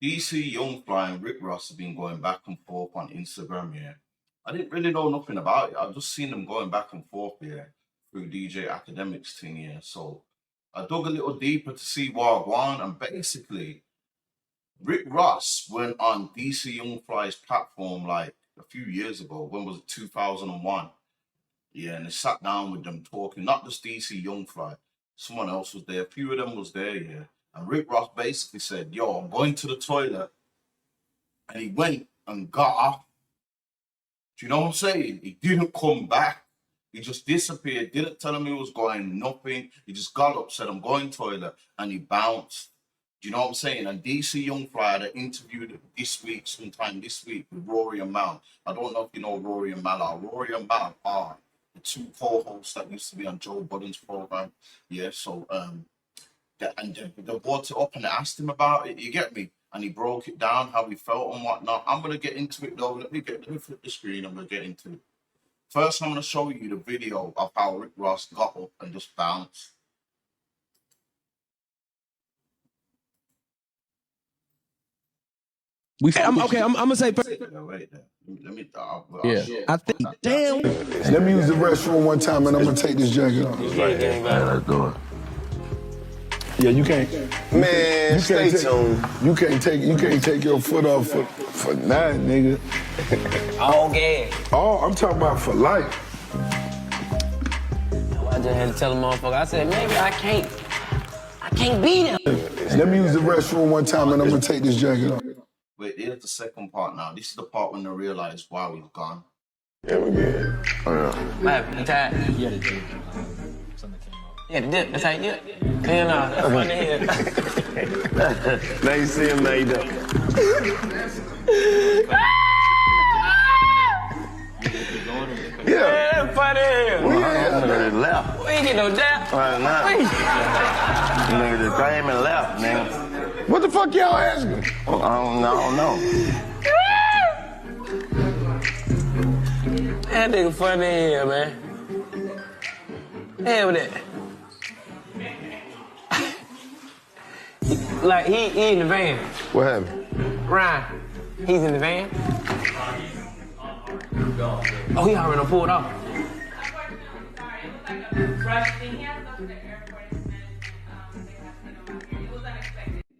DC Young Fly and Rick Ross have been going back and forth on Instagram, yeah. I didn't really know nothing about it. I've just seen them going back and forth, yeah, through DJ Academics thing, yeah. So I dug a little deeper to see what I want, and basically, Rick Ross went on DC Young Fly's platform like a few years ago. When was it? 2001. Yeah, and they sat down with them talking, not just DC Young Fly. Someone else was there. A few of them was there, yeah. And Rick Ross basically said, yo, I'm going to the toilet. And he went and got off. Do you know what I'm saying? He didn't come back. He just disappeared, didn't tell him he was going, nothing. He just got up, said, I'm going toilet, and he bounced. Do you know what I'm saying? And DC Young Fly had an interview this week, sometime this week, with Rory and Mal. I don't know if you know Rory and Mal are. Rory and Mal are the two co-hosts that used to be on Joe Budden's program. Yeah, so they brought it up and asked him about it, you get me? And he broke it down, how he felt and whatnot. I'm going to get into it though. Let me flip the screen. I'm going to get into it. First, I'm going to show you the video of how Rick Ross got up and just bounced. I'm gonna say. Wait there. Let me. I think. Damn. Let me use the restroom one time, and I'm gonna take this jacket off. Let's do it. Yeah, you can't. Man, stay tuned. You can't take your foot off for nothing, nigga. All gas. Oh, I'm talking about for life. I just had to tell the motherfucker. I said, maybe I can't beat him. Let me use the restroom one time, and I'm gonna take this jacket off. Wait, here's the second part now. This is the part when they realize why we've gone. Yeah, we good. Oh, yeah. What happened? You tired? Yeah, the dip. Yeah, the dip. That's how you dip. Hell no. That's funny here. Now you see him made up. Yeah, that's funny here. Well, nigga left. We ain't get no jab. Right now. Nigga just came and left, nigga. What the fuck y'all asking? Well, I don't know. That nigga funny here, man. Hell with that. Like, he in the van. What happened? Ryan, he's in the van. Oh, he already done pulled off.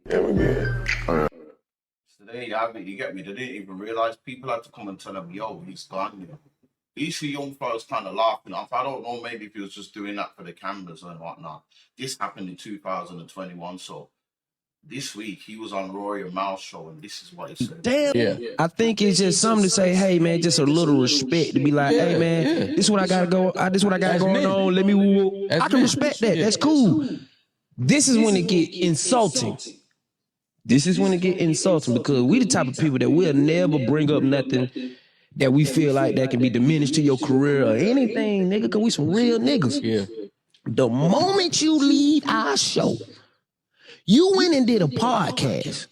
Yeah, we good. Oh, yeah. Today, you get me? They didn't even realize people had to come and tell him, yo, he's gone. DC Young Fly was kind of laughing off. I don't know, maybe if he was just doing that for the cameras and whatnot. This happened in 2021, so this week he was on Rory and Mal's show, and this is what he said. Damn. Yeah. I think it's just something to say, hey man, just a little respect to be like, hey man, this is what I gotta go. This is what I got going on. Let me woo. I can respect that. That's cool. This is when it get insulting. This is when it get insulting because we the type of people that will never bring up nothing that we feel like that can be diminished to your career or anything, nigga, because we some real niggas. Yeah. The moment you leave our show, you went and did a podcast,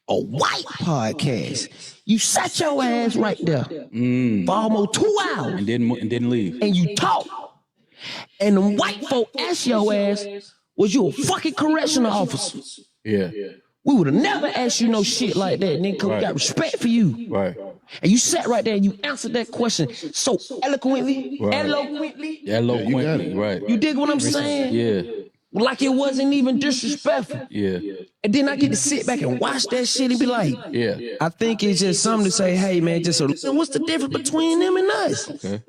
a white podcast. You sat your ass right there for almost 2 hours. And didn't leave. And you talk. And the white folk asked your ass, was you a fucking correctional officer? Yeah. We would have never asked you no shit like that, nigga, because we got respect for you. Right. And you sat right there and you answered that question so eloquently, Right. eloquently. Right. You dig what I'm saying? Yeah. Like it wasn't even disrespectful. Yeah. And then I get to sit back and watch that shit and be like, Yeah. I think it's just something to say, hey man, just so what's the difference between them and us? Okay.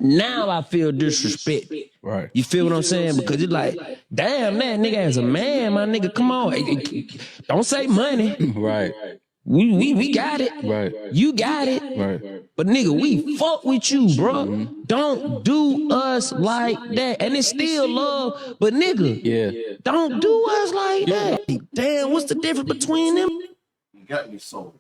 Now I feel disrespect. Right. You feel what I'm saying? Because it's like, damn, that nigga as a man, my nigga, come on. Don't say money. Right. We got it. Right. You got it. Right. But nigga, we fuck with you, bro. Don't do us like that. And it's still love, but nigga, Yeah. don't do us like that. Damn, what's the difference between them? You get me? So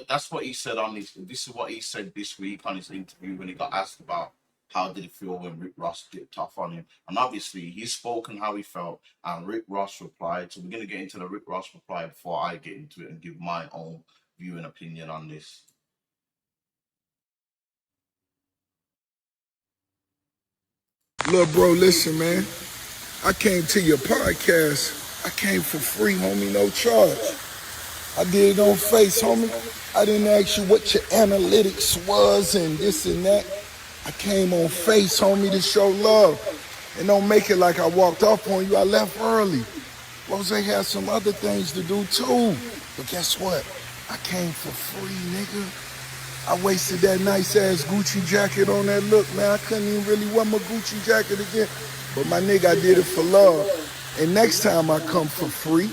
that's what he said on this. This is what he said this week on his interview when he got asked about how did it feel when Rick Ross dipped off on him. And obviously, he's spoken how he felt, and Rick Ross replied. So we're going to get into the Rick Ross reply before I get into it and give my own view and opinion on this. Look, bro, listen, man. I came to your podcast. I came for free, homie, no charge. I did it on Face, homie. I didn't ask you what your analytics was and this and that. I came on Face, homie, to show love. And don't make it like I walked off on you. I left early. Rose had some other things to do too. But guess what? I came for free, nigga. I wasted that nice ass Gucci jacket on that look, man. I couldn't even really wear my Gucci jacket again. But my nigga, I did it for love. And next time I come for free,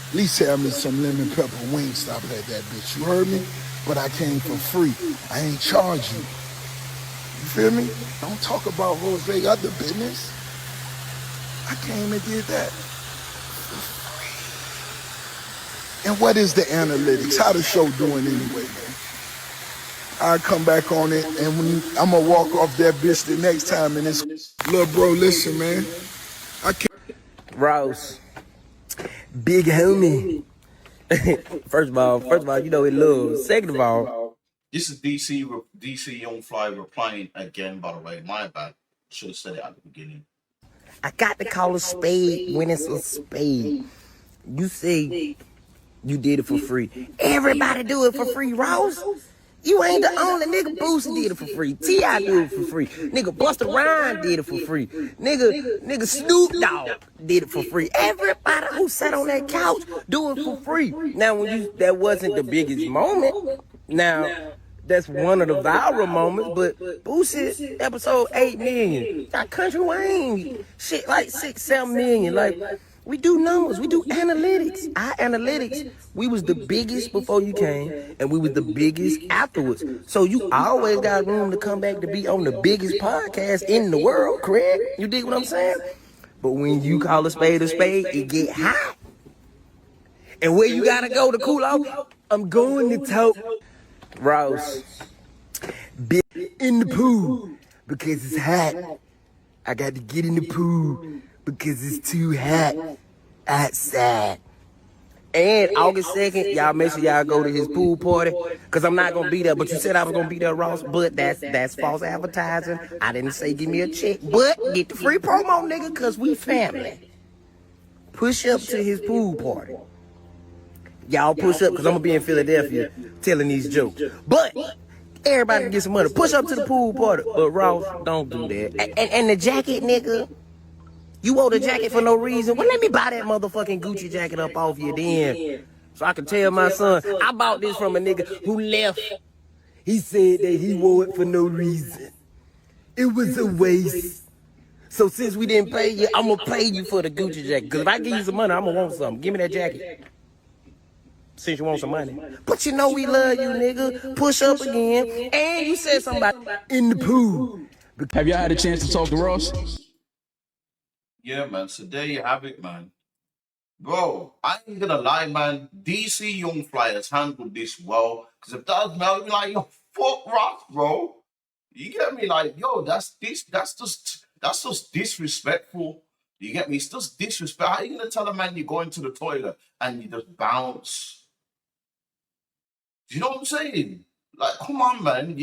at least have me some lemon pepper wings. Stop at that bitch. You heard me? But I came for free. I ain't charge you. You feel me? Don't talk about Rose other business. I came and did that. And what is the analytics? How the show doing anyway, man? I'll come back on it, and I'm gonna walk off that bitch the next time. And it's, little bro, listen, man. I can't. Rouse, big homie. First of all, you know it love. Second of all, This is DC Young Fly replying again, by the way. My bad. Should have said it at the beginning. I got to call a spade when it's a spade. You say you did it for free. Everybody do it for free, Rouse. You ain't the only nigga. Boosie did it for free. T.I. do it for free. Nigga Busta Rhymes did it for free. Nigga Snoop Dogg did it for free. Everybody who sat on that couch do it for free. Now that wasn't the biggest moment. Now that's one of the viral moments, but Boosie episode 8 million. Got Country Wayne shit like 6-7 million. Like, we do numbers, we do analytics. Our analytics, we was the biggest before you came, and we was the biggest afterwards. So you always got room to come back to be on the biggest podcast in the world, Craig. You dig what I'm saying? But when you call a spade, it get hot. And where you gotta go to cool off? I'm going to talk. Rouse, be in the pool because it's hot. I got to get in the pool because it's too hot outside. And August 2nd, y'all make sure y'all go to his pool party, because I'm not going to be there. But you said I was going to be there, Ross, but that's false advertising. I didn't say give me a check, but get the free promo, nigga, because we family. Push up to his pool party. Y'all push up, because I'm going to be in Philadelphia telling these jokes. But everybody can get some money. Push up to the pool party. But Ross, don't do that. And the jacket, nigga. You wore the jacket for no reason. Well, let me buy that motherfucking Gucci jacket up off you then. So I can tell my son, I bought this from a nigga who left. He said that he wore it for no reason. It was a waste. So since we didn't pay you, I'm going to pay you for the Gucci jacket. Because if I give you some money, I'm going to want something. Give me that jacket. Since you want some money. But you know we love you, nigga. Push up again. And you said something about in the pool. Have y'all had a chance to talk to Ross? Yeah, man. So there you have it, man. Bro, I ain't gonna lie, man. DC Young Fly has handled this well. Because if that was me, I'd be like, yo, fuck Ross, bro. You get me? Like, yo, that's just disrespectful. You get me? It's just disrespect. How you gonna tell a man you go into the toilet and you just bounce? Do you know what I'm saying? Like, come on, man.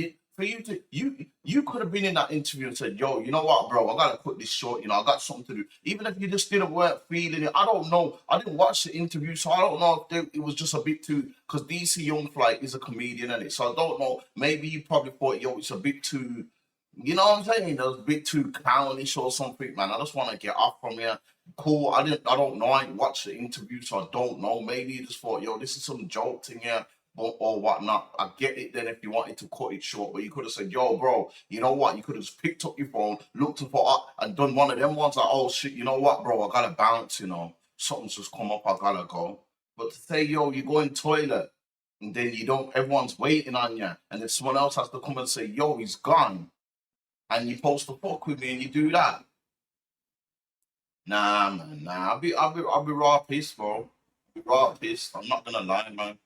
You could have been in that interview and said, yo, you know what, bro? I gotta cut this short. You know, I got something to do. Even if you just weren't feeling it, I don't know. I didn't watch the interview, so I don't know if it was just a bit too. Because DC Young Fly is a comedian, and so I don't know. Maybe you probably thought, yo, it's a bit too. You know what I'm saying? It was a bit too clownish or something, man. I just want to get off from here. Cool. I don't know. I didn't watch the interview, so I don't know. Maybe you just thought, yo, this is some joke thing here. Or whatnot. I get it then if you wanted to cut it short, but you could have said, yo, bro, you know what? You could have just picked up your phone, looked up and done one of them ones like, oh shit, you know what, bro? I gotta bounce, you know. Something's just come up, I gotta go. But to say, yo, you go in toilet and then everyone's waiting on you, and then someone else has to come and say, yo, he's gone, and you post the fuck with me and you do that. Nah, man, nah. I'll be raw pissed, bro. I'll be raw pissed. I'm not gonna lie, man.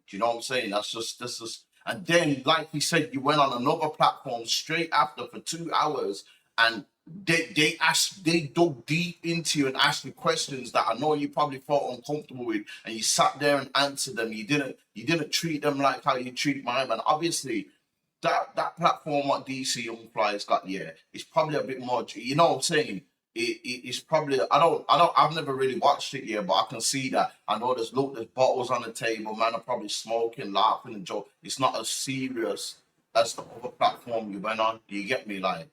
Do you know what I'm saying? This is, and then, like he said, you went on another platform straight after for 2 hours, and they dug deep into you and asked you questions that I know you probably felt uncomfortable with, and you sat there and answered them. You didn't treat them like how you treat my man. Obviously, that platform what DC Young Fly's got, yeah, it's probably a bit more. You know what I'm saying? it's probably I've never really watched it yet, but I can see that. I know there's bottles on the table, man are probably smoking, laughing and joke. It's not as serious as the other platform you went on. You get me? Like,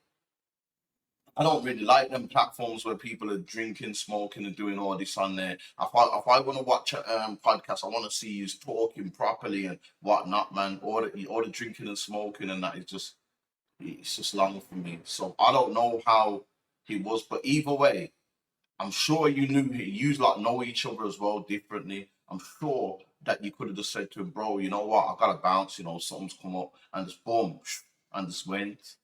I don't really like them platforms where people are drinking, smoking, and doing all this on there. If I want to watch a podcast, I want to see you talking properly and whatnot, man. All the drinking and smoking and that is just, it's just long for me. So I don't know how he was, but either way, I'm sure you like know each other as well differently. I'm sure that you could have just said to him, bro, you know what, I gotta bounce, you know, something's come up, and just boom, and just went.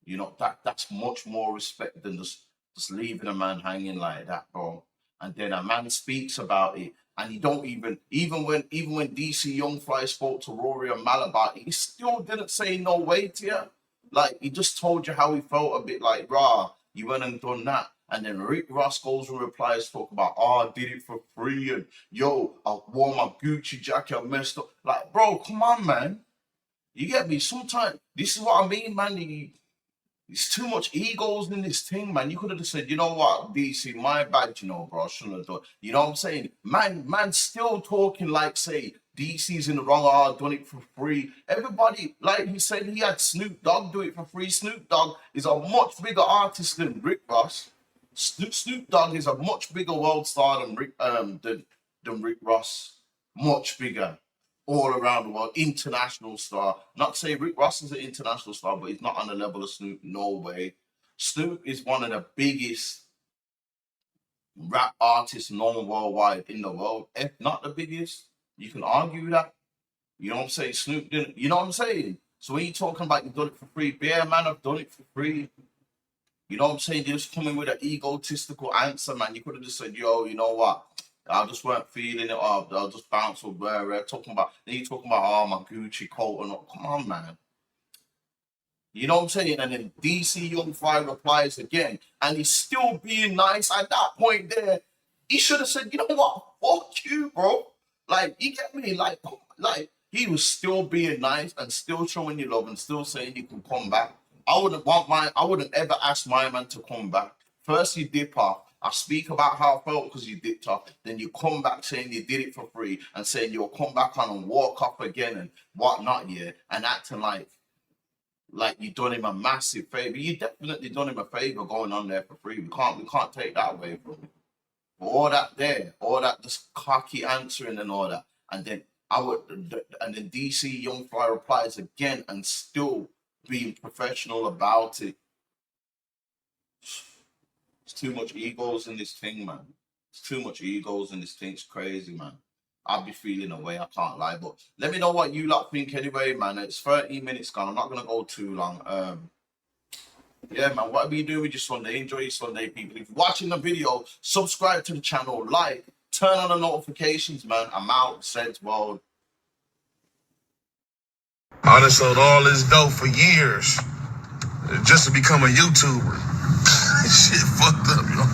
You know, that's much more respect than just leaving a man hanging like that, bro. And then a man speaks about it, and he don't even when DC Young Fly spoke to Rory and Mal about it, he still didn't say no way to you. Like, he just told you how he felt, a bit like, rah, you went and done that. And then Rick Ross goes and replies, talk about, oh, I did it for free, and yo, I wore my Gucci jacket, I messed up. Like, bro, come on, man. You get me? Sometimes, this is what I mean, man. It's too much egos in this thing, man. You could have just said, you know what, DC, my bad, you know, bro, I shouldn't have done. You know what I'm saying? Man, still talking like, say, DC's in the wrong, I've done it for free. Everybody, like he said, he had Snoop Dogg do it for free. Snoop Dogg is a much bigger artist than Rick Ross. Snoop Dogg is a much bigger world star than Rick Ross. Much bigger. All around the world, international star. Not to say Rick Ross is an international star, but he's not on the level of Snoop. No way. Snoop is one of the biggest rap artists known worldwide in the world. If not the biggest, you can argue that. You know what I'm saying? Snoop didn't. You know what I'm saying? So when you're talking about you've done it for free, Bear Man have done it for free. You know what I'm saying? You're just coming with an egotistical answer, man. You could have just said, yo, you know what? I just weren't feeling it. I'll just bounce or where then you're talking about, oh, my Gucci coat and all. Come on, man. You know what I'm saying? And then DC Young Fly replies again, and he's still being nice. At that point there, he should have said, you know what? Fuck you, bro. Like, you get me? Like he was still being nice and still showing you love and still saying you can come back. I wouldn't ever ask my man to come back. First you dip off. I speak about how I felt because you dipped off. Then you come back saying you did it for free and saying you'll come back on and walk up again and whatnot, yeah, and acting like you done him a massive favor. You definitely done him a favor going on there for free. We can't take that away from him. But all that just cocky answering and all that, and then DC Young Fly replies again and still being professional about it. It's too much egos in this thing, man. It's too much egos in this thing. It's crazy, man. I'll be feeling away, I can't lie. But let me know what you lot think anyway, man. It's 30 minutes gone. I'm not going to go too long. Yeah, man, whatever you do with your Sunday, enjoy your Sunday, people. If you're watching the video, subscribe to the channel, like, turn on the notifications, man. I'm out. Sense World. I done sold all this dope for years just to become a YouTuber. Shit fucked up, you know.